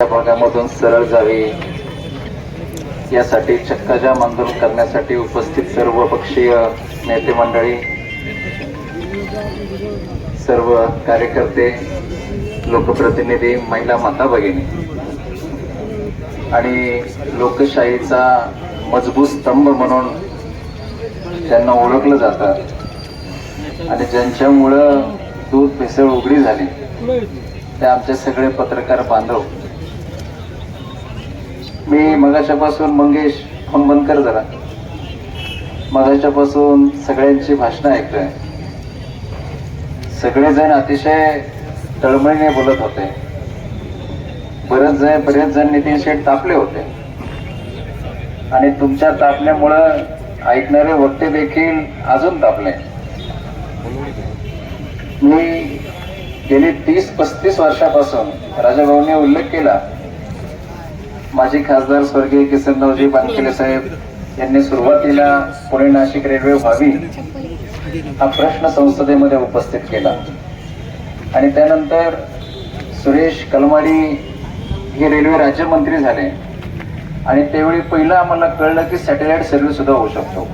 भागामधून सरळ जावे यासाठी चक्काजाम आंदोलन करण्यासाठी उपस्थित सर्व पक्षीय नेते मंडळी, सर्व कार्यकर्ते, लोकप्रतिनिधी, महिला, माता भगिनी आणि लोकशाहीचा मजबूत स्तंभ म्हणून त्यांना ओळखलं जातं आणि ज्यांच्यामुळं दूध भेसळ उघडी झाली ते आमचे सगळे पत्रकार बांधव. मी मगाच्यापासून मंगेश फोन बंद कर जरा, मगाच्यापासून सगळ्यांची भाषणं ऐकतोय. सगळेजण अतिशय तळमळीने बोलत होते. बरेच जण नितीन शेठ तापले होते आणि तुमच्या तापल्यामुळं ऐकणारे वक्ते देखील अजून तापले. मी गेली 30-35 वर्षापासून राजाभाऊंनी उल्लेख केला, माजी खासदार स्वर्गीय किसनरावजी बानखेले साहेब यांनी सुरुवातीला पुणे नाशिक रेल्वे व्हावी हा प्रश्न संसदेमध्ये उपस्थित केला आणि त्यानंतर सुरेश कलमाडी हे रेल्वे राज्यमंत्री झाले आणि त्यावेळी पहिलं आम्हाला कळलं की सॅटेलाइट सर्व्हे सुद्धा होऊ शकतो.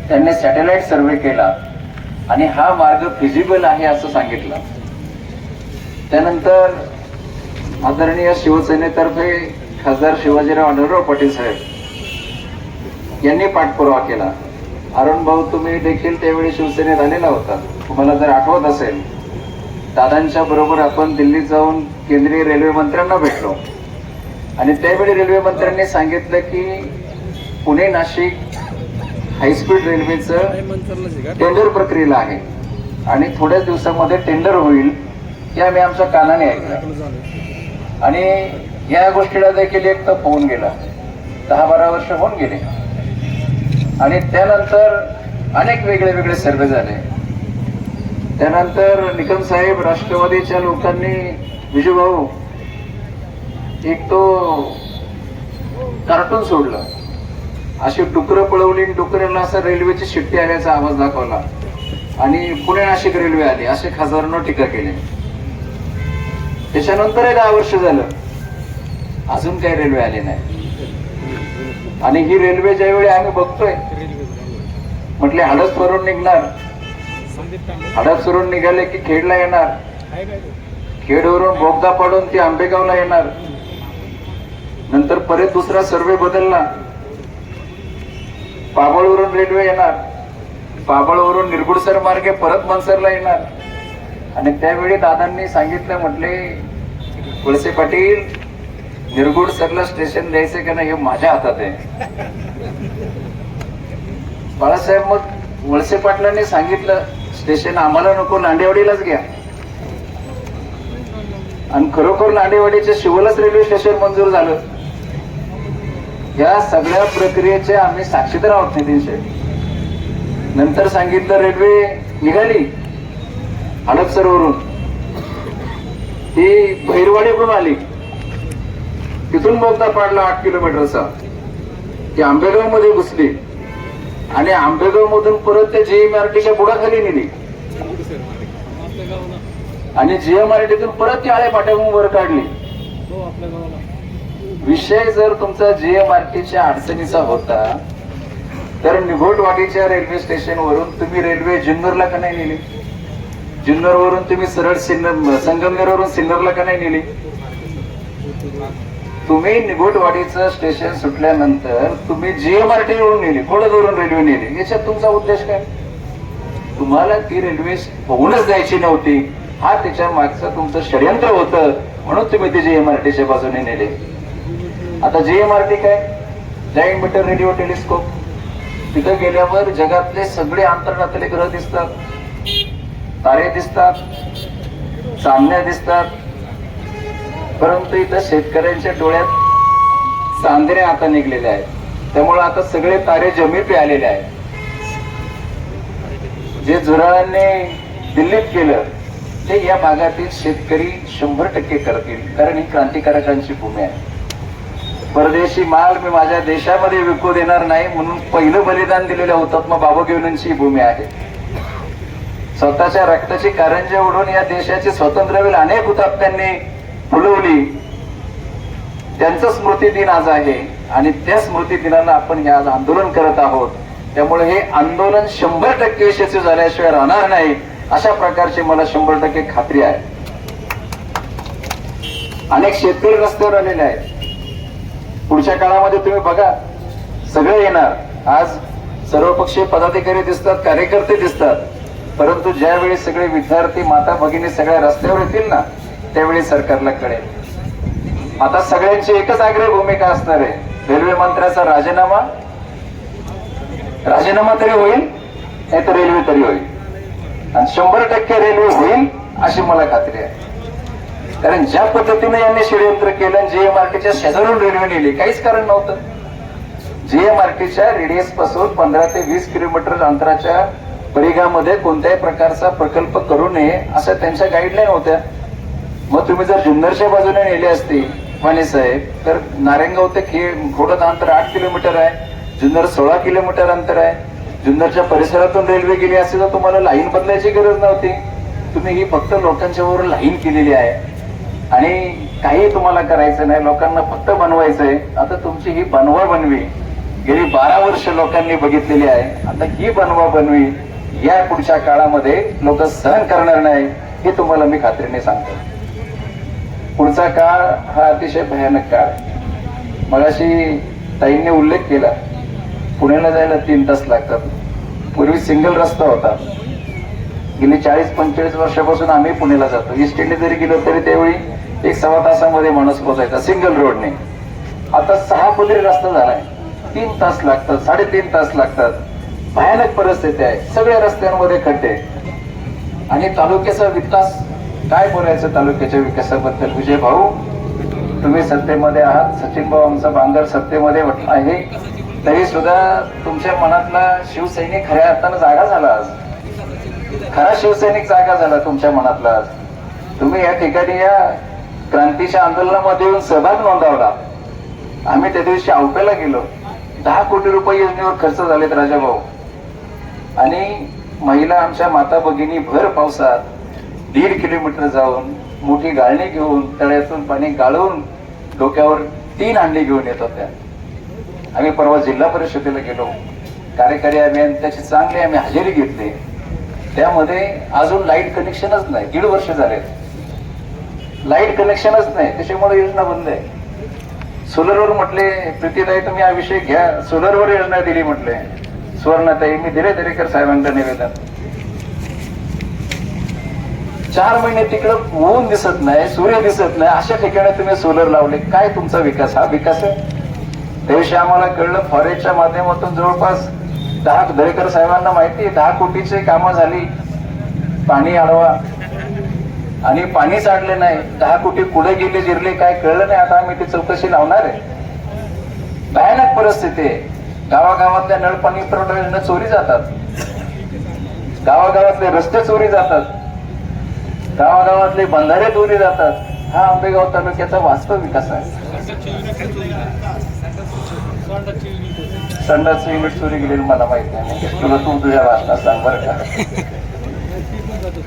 त्यांनी सॅटेलाइट सर्व्हे केला आणि हा मार्ग फिजिबल आहे असं सांगितलं. त्यानंतर आदरणीय शिवसेनेतर्फे खासदार शिवाजीराव आढळराव पाटील साहेब यांनी पाठपुरावा केला. अरुण भाऊ, तुम्ही देखील त्यावेळी शिवसेनेत आलेला होता, तुम्हाला जर आठवत असेल, दादांच्या बरोबर आपण दिल्लीत जाऊन केंद्रीय रेल्वे मंत्र्यांना भेटलो आणि त्यावेळी रेल्वे मंत्र्यांनी सांगितलं की पुणे नाशिक हायस्पीड रेल्वेचं टेंडर प्रक्रियेला आहे आणि थोड्याच दिवसामध्ये टेंडर होईल हे आम्ही आमच्या कानाने ऐकलं आणि या गोष्टीला देखील एक तर होऊन गेला. 10-12 वर्ष होऊन गेले आणि त्यानंतर अनेक वेगळे सर्वे झाले. त्यानंतर निकम साहेब, राष्ट्रवादीच्या लोकांनी, विजूभाऊ, एक तो कार्टून सोडलं, अशी डुकरं पळवली, डुकरांना असं रेल्वेची शिट्टी आल्याचा आवाज दाखवला आणि पुणे नाशिक रेल्वे आली असे खासदारांना टीका केली. त्याच्यानंतर 10 वर्ष झालं, अजून काही रेल्वे आली नाही आणि ही रेल्वे ज्यावेळी आम्ही बघतोय, म्हटले हडपसरून निघणार, हडपसरून निघाले की खेडला येणार, खेडवरून बोगदा पाडून ती आंबेगावला येणार, नंतर परत दुसरा सर्वे बदलला, पाबळवरून रेल्वे येणार, पाबळवरून निरगुडसर मार्गे परत मनसरला येणार आणि त्यावेळी दादांनी सांगितलं, म्हटले वळसे पाटील, निरगुडसरला स्टेशन द्यायचं का नाही हे माझ्या हातात आहे. बाळासाहेब, मग वळसे पाटलांनी सांगितलं स्टेशन आम्हाला नको, लांडेवाडीलाच घ्या आणि खरोखर लांडेवाडीच्या शिवलच रेल्वे स्टेशन मंजूर झालं. या सगळ्या प्रक्रियेचे आम्ही साक्षीदार आहोत नितीन शेठ. नंतर सांगितलं रेल्वे निघाली हडपसरवरून, ती भैरवाडीकडून आली, तिथून बोगदा पाडला 8 किलोमीटरचा, ती आंबेगाव मध्ये घुसली आणि आंबेगाव मधून परत त्या जीएमआरटीच्या बुडाखाली नेली आणि जीएमआरटीतून परत ती आळे पाट्याहून वर काढली. विषय जर तुमचा जीएमआरटीच्या अडचणीचा होता तर निघोटवाडीच्या रेल्वे स्टेशन वरून तुम्ही रेल्वे जुन्नरला का नाही नेली? जुन्नर वरून तुम्ही सरळ संगमनेरवरून सिन्नरला का नाही नेली? तुम्ही निघोटवाडीचं स्टेशन सुटल्यानंतर तुम्ही जीएमआरटी वरून नेली, कोळदवरून रेल्वे नेली. याच्यात तुमचा उद्देश काय? तुम्हाला ती रेल्वे होऊनच द्यायची नव्हती, हा त्याच्या मागचं तुमचं षडयंत्र होतं, म्हणून तुम्ही ती जीएमआरटीच्या बाजूने नेले. आता जीएमआरटी काय? Giant metre radio telescope. तिथं गेल्यावर जगातले सगळे अंतराळातले ग्रह दिसतात, तारे दिसतात, चांदण्या दिसतात, परंतु इथं शेतकऱ्यांच्या डोळ्यात चांदण्या आता निघलेल्या आहेत. त्यामुळे आता सगळे तारे जमिपे आलेले आहेत. जे झुरळांनी दिल्लीत केलं ते या भागातील शेतकरी 100% करतील, कारण ही क्रांतिकारकांची भूमी आहे. परदेशी माल मी माझ्या देशामध्ये विकू देणार नाही म्हणून पहिलं बलिदान दिलेल्या हुतात्मा बाबासाहेबांची भूमी आहे. स्वतःच्या रक्ताची कारंजे उडून या देशाची स्वातंत्र्यवेळ अनेक हुतात्म्यांनी फुलवली त्यांचा स्मृती दिन आज आहे आणि त्या स्मृती दिनाला आपण हे आज आंदोलन करत आहोत. त्यामुळे हे आंदोलन 100% यशस्वी झाल्याशिवाय राहणार नाही, अशा प्रकारची मला 100% खात्री आहे. अनेक शेतकरी रस्त्यावर आलेले आहेत. पुढच्या काळामध्ये तुम्ही बघा, सगळे येणार. आज सर्वपक्षीय पदाधिकारी दिसतात, कार्यकर्ते दिसतात, परंतु ज्यावेळी सगळे विद्यार्थी, माता भगिनी सगळ्या रस्त्यावर येतील ना, त्यावेळी सरकारला कळेल. आता सगळ्यांची एकच आग्रह भूमिका असणार आहे, रेल्वे मंत्र्याचा राजीनामा तरी होईल, नाही तर रेल्वे तरी होईल. आणि 100% रेल्वे होईल अशी मला खात्री आहे. कारण ज्या पद्धतीने यांनी षडयंत्र केलं, जीएमआरटीच्या शेजारून रेल्वे नेली, काहीच कारण नव्हतं. जीएमआरटीच्या रेडियस पासून 15 ते 20 किलोमीटर अंतराच्या परिघामध्ये कोणत्याही प्रकारचा प्रकल्प करू नये असं त्यांच्या गाईडलाईन होत्या. मग तुम्ही जर जुन्नरच्या बाजूने नेली असती वाणी साहेब, तर नारायणगाव ते घोडद अंतर 8 किलोमीटर आहे, जुन्नर 16 किलोमीटर अंतर आहे. जुन्नरच्या परिसरातून रेल्वे गेली असती तर तुम्हाला लाईन बदलायची गरज नव्हती. तुम्ही ही फक्त लोकांच्या वर लाईन केलेली आहे आणि काही तुम्हाला करायचं नाही, लोकांना फक्त बनवायचंय. आता तुमची ही बनवा बनवी गेली 12 वर्ष लोकांनी बघितलेली आहे. आता ही बनवा बनवी या पुढच्या काळामध्ये लोक सहन करणार नाही, हे तुम्हाला मी खात्रीने सांगतो. पुढचा काळ हा अतिशय भयानक काळ आहे. मगाशी ताईंनी उल्लेख केला, पुण्याला जायला 3 तास लागतात. पूर्वी सिंगल रस्ता होता. गेली 40-45 वर्षापासून आम्ही पुण्याला जातो. ईस्ट इंडिया जरी गेलो तरी त्यावेळी 1-1.25 तासामध्ये माणूस पोहोचायचा सिंगल रोडने. आता 6 पदरी रस्ता झालाय, 3 तास लागतात, 3.5 तास लागतात. भयानक परिस्थिती आहे. सगळ्या रस्त्यांमध्ये खड्डे. आणि तालुक्याचा विकास, काय बोलायचं तालुक्याच्या विकासाबद्दल. विजय भाऊ, तुम्ही सत्तेमध्ये आहात, सचिन भाऊ आमचा बांगर सत्तेमध्ये आहे, तरी सुद्धा तुमच्या मनातला शिवसैनिक खऱ्या अर्थानं जागा झाला. आज खरा शिवसैनिक जागा झाला तुमच्या मनातला. आज तुम्ही या ठिकाणी या क्रांतीच्या आंदोलनामध्ये येऊन सहभाग नोंदवला. आम्ही त्या दिवशी आवप्याला गेलो. 10 कोटी रुपये योजनेवर खर्च झालेत राजाभाऊ. आणि महिला आमच्या माता भगिनी भर पावसात 1.5 किलोमीटर जाऊन मोठी गाळणी घेऊन तळ्यातून पाणी गाळून डोक्यावर 3 अंडी घेऊन येत होत्या. आम्ही परवा जिल्हा परिषदेला गेलो. कार्यकारी अभियान त्याची चांगली आम्ही हजेरी घेतली. त्यामध्ये अजून लाईट कनेक्शनच नाही. 1.5 वर्ष झाले लाईट कनेक्शनच नाही. त्याच्यामुळे योजना बंद आहे. सोलरवर म्हटले, प्रीतीताई तुम्ही हा विषय घ्या, सोलरवर योजना दिली म्हटले. सुवर्णाताई, मी दिले दरेकर साहेबांचं निवेदन. 4 महिने तिकडं ऊन दिसत नाही, सूर्य दिसत नाही, अशा ठिकाणी तुम्ही सोलर लावले. काय तुमचा विकास? हा विकास आहे? त्याविषयी आम्हाला कळलं. फॉरेस्टच्या माध्यमातून जवळपास 10 दरेकर साहेबांना माहिती आहे 10 कोटीची कामं झाली. पाणी अडवा आणि पाणीच अडले नाही. 10 कोटी कुठे गेले, जिरले, काय कळलं नाही. आता आम्ही ती चौकशी लावणार आहे. भयानक परिस्थिती आहे. गावागावातल्या नळपाणी पुरवठा योजना चोरी जातात, गावागावातले रस्ते चोरी जातात, गावागावातले बंधारे चोरी जातात. हा आंबेगाव तालुक्याचा वास्तव विकास आहे. संडासचं युनिट चोरी गेलेलं मला माहित नाही, तुला तुझ्या भाषणात सांग बरं का.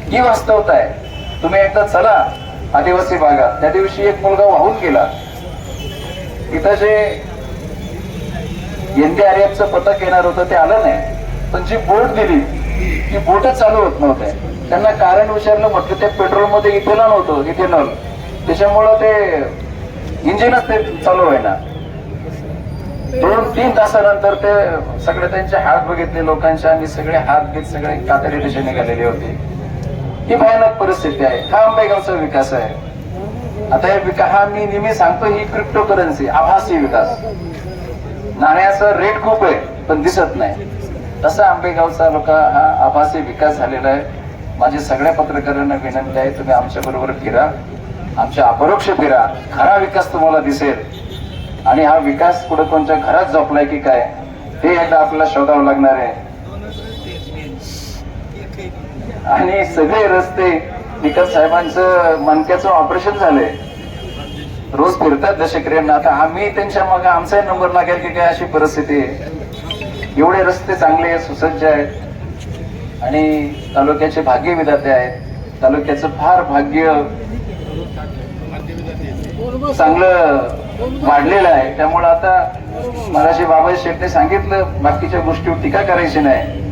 ही वास्तवता आहे. तुम्ही एकदा चला आदिवासी भागात. त्या दिवशी एक मुलगा वाहून गेला. तिथं जे NDRFचं पथक येणार होतं ते आलं नाही. पण जी बोट दिली ती बोटच चालू होत नव्हते. त्यांना कारण विचारलं, म्हटलं ते पेट्रोलमध्ये इथेनॉल होतं, इथेनॉल, त्याच्यामुळं ते इंजिनच ते चालू व्हायना. 2-3 तासानंतर ते सगळे त्यांचे हात बघितले लोकांचे आणि सगळे हात घेत सगळे कातडी दिशे निघालेली होती. ही भयानक परिस्थिती आहे. हा आंबेगावचा विकास आहे. आता हा मी नेहमी सांगतो, ही क्रिप्टो करन्सी, आभासी विकास. नाण्याचा रेट खूप आहे पण दिसत नाही. तसा आंबेगावचा हा आभासी विकास झालेला आहे. माझी सगळ्या पत्रकारांना विनंती आहे, तुम्ही आमच्या बरोबर फिरा, आमच्या अपरोक्ष फिरा, खरा विकास तुम्हाला दिसेल. आणि हा विकास कुठं कोणत्या घरात झोपलाय की काय हे एकदा आपल्याला शोधावं लागणार आहे. आणि सगळे रस्ते, निकम साहेबांचं मणक्याचं ऑपरेशन झालंय, रोज फिरतात दशक्रियांना. आता आम्ही त्यांच्या मग आमचा नंबर लागेल की काय अशी परिस्थिती आहे. एवढे रस्ते चांगले आहेत, सुसज्ज आहेत आणि तालुक्याचे भाग्य विधाते आहेत. तालुक्याचं फार भाग्य चांगलं वाढलेला आहे. त्यामुळे आता मगाशी बाबाजी शेटने सांगितलं बाकीच्या गोष्टीवर टीका करायची नाही.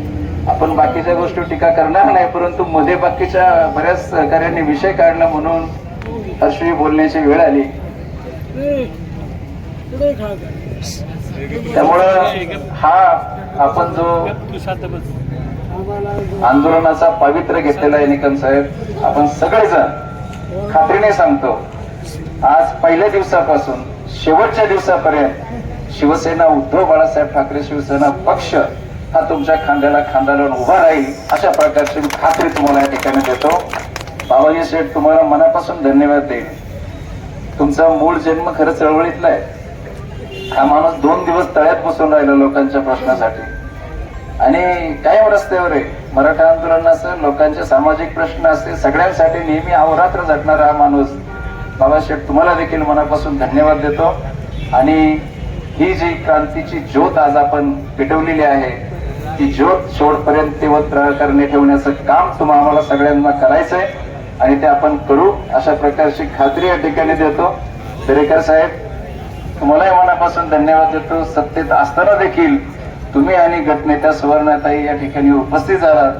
आपण बाकीच्या गोष्टीवर टीका करणार नाही, परंतु मध्ये बाकीच्या बऱ्याच सहकार्यांनी विषय काढला म्हणून अशी बोलण्याची वेळ आली. त्यामुळं हा आपण जो आंदोलनाचा पवित्र घेतलेला आहे निकम साहेब, आपण सगळेजण खात्रीने सांगतो आज पहिल्या दिवसापासून शेवटच्या दिवसापर्यंत शिवसेना उद्धव बाळासाहेब ठाकरे शिवसेना पक्ष हा तुमच्या खांद्याला खांदा लावून उभा राहील अशा प्रकारची खात्री तुम्हाला या ठिकाणी देतो. बाबाजी शेठ तुम्हाला मनापासून धन्यवाद देईल. तुमचा मूळ जन्म खरं चळवळीतला आहे. हा माणूस 2 दिवस तळ्यात बसून राहिला लोकांच्या प्रश्नासाठी आणि कायम रस्त्यावर आहे. मराठा आंदोलन असेल, लोकांचे सामाजिक प्रश्न असतील, सगळ्यांसाठी नेहमी अहोरात्र झटणारा हा माणूस. बाबा शेठ तुम्हाला देखील मनापासून धन्यवाद देतो. आणि ही जी क्रांतीची ज्योत आज आपण पेटवलेली आहे ती ज्योत शेवटपर्यंत तेवत प्रकारे ठेवण्याचं काम तुम्हाला आम्हाला सगळ्यांना करायचंय आणि ते आपण करू अशा प्रकारची खात्री या ठिकाणी देतो. दरेकर साहेब तुम्हालाही मनापासून धन्यवाद देतो. सत्तेत असताना देखील तुम्ही आणि गटनेत्या सुवर्णाताई या ठिकाणी उपस्थित झालात.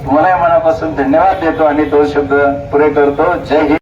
तुम्हालाही मनापासून धन्यवाद देतो आणि 2 शब्द पुरे करतो. जय हिंद.